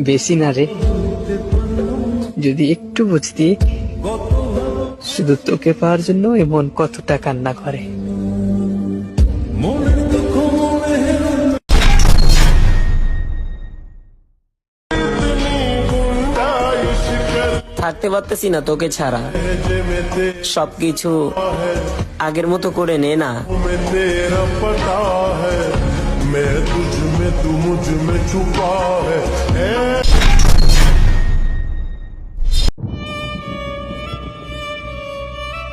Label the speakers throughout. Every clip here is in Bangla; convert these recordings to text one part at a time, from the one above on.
Speaker 1: বেশি না রে, যদি একটু বুঝতি শুধু তোকে পাওয়ার জন্য এমন কতটা কান্না করে।
Speaker 2: থাকতে পারতেছি না তোকে ছাড়া, সবকিছু আগের মতো করে নে না।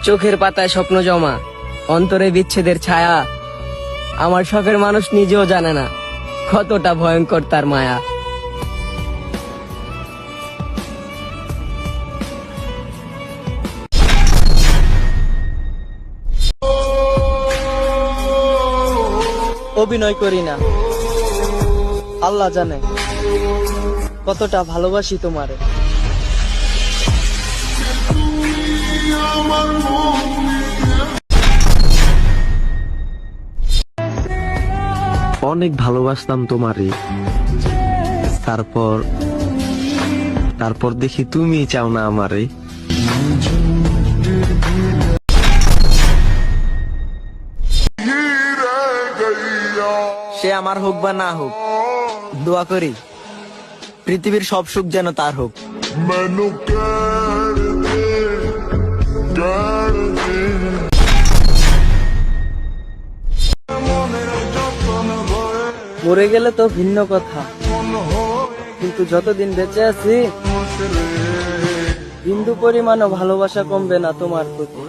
Speaker 2: চোখের পাতায় স্বপ্ন জমা, অন্তরে বিচ্ছেদের ছায়া। আমার শখের মানুষ নিজেও জানে না কতটা ভয়ঙ্কর তার মায়া।
Speaker 3: অভিনয় করি না, আল্লাহ জানে কতটা ভালোবাসি তোমারে।
Speaker 4: অনেক ভালোবাসতাম তোমারে, তারপর দেখি তুমি চাও না আমারে।
Speaker 2: সে আমার হোক বা না হোক, দোয়া করি পৃথিবীর সব সুখ যেন তার হোক।
Speaker 3: মরে গেলে তো ভিন্ন কথা, কিন্তু যতদিন বেঁচে আছি বিন্দু পরিমাণও ভালোবাসা কমবে না তোমার প্রতি।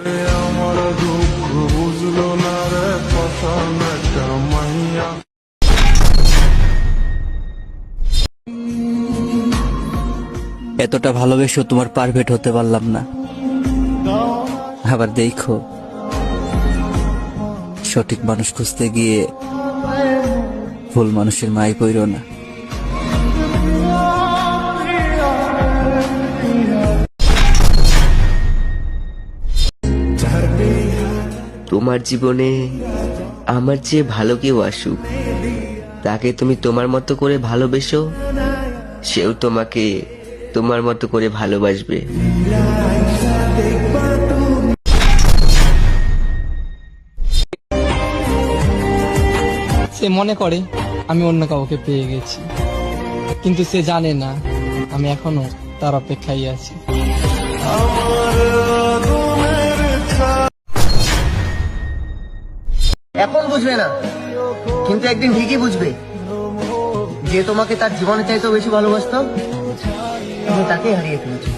Speaker 5: এতটা ভালোবেসেও তোমার পারফেক্ট হতে পারলাম না। আবার দেখো, সঠিক মানুষ খুঁজতে গিয়ে ভুল মানুষের মায় পড়ো না।
Speaker 6: তোমার জীবনে আমার চেয়ে ভালো কেউ আসুক, তাকে তুমি তোমার মতো করে ভালোবেসো, সেও তোমাকে তোমার মতো করে ভালোবাসবে।
Speaker 3: সে মনে করে আমি অন্য কাউকে পেয়ে গেছি, কিন্তু সে জানে না আমি এখনো তার অপেক্ষায় আছি।
Speaker 7: এখন বুঝবে না, কিন্তু একদিন ঠিকই বুঝবে যে তোমাকে তার জীবনের চাইতেও বেশি ভালোবাসতাম, তুমি তাকে হারিয়ে ফেলেছো।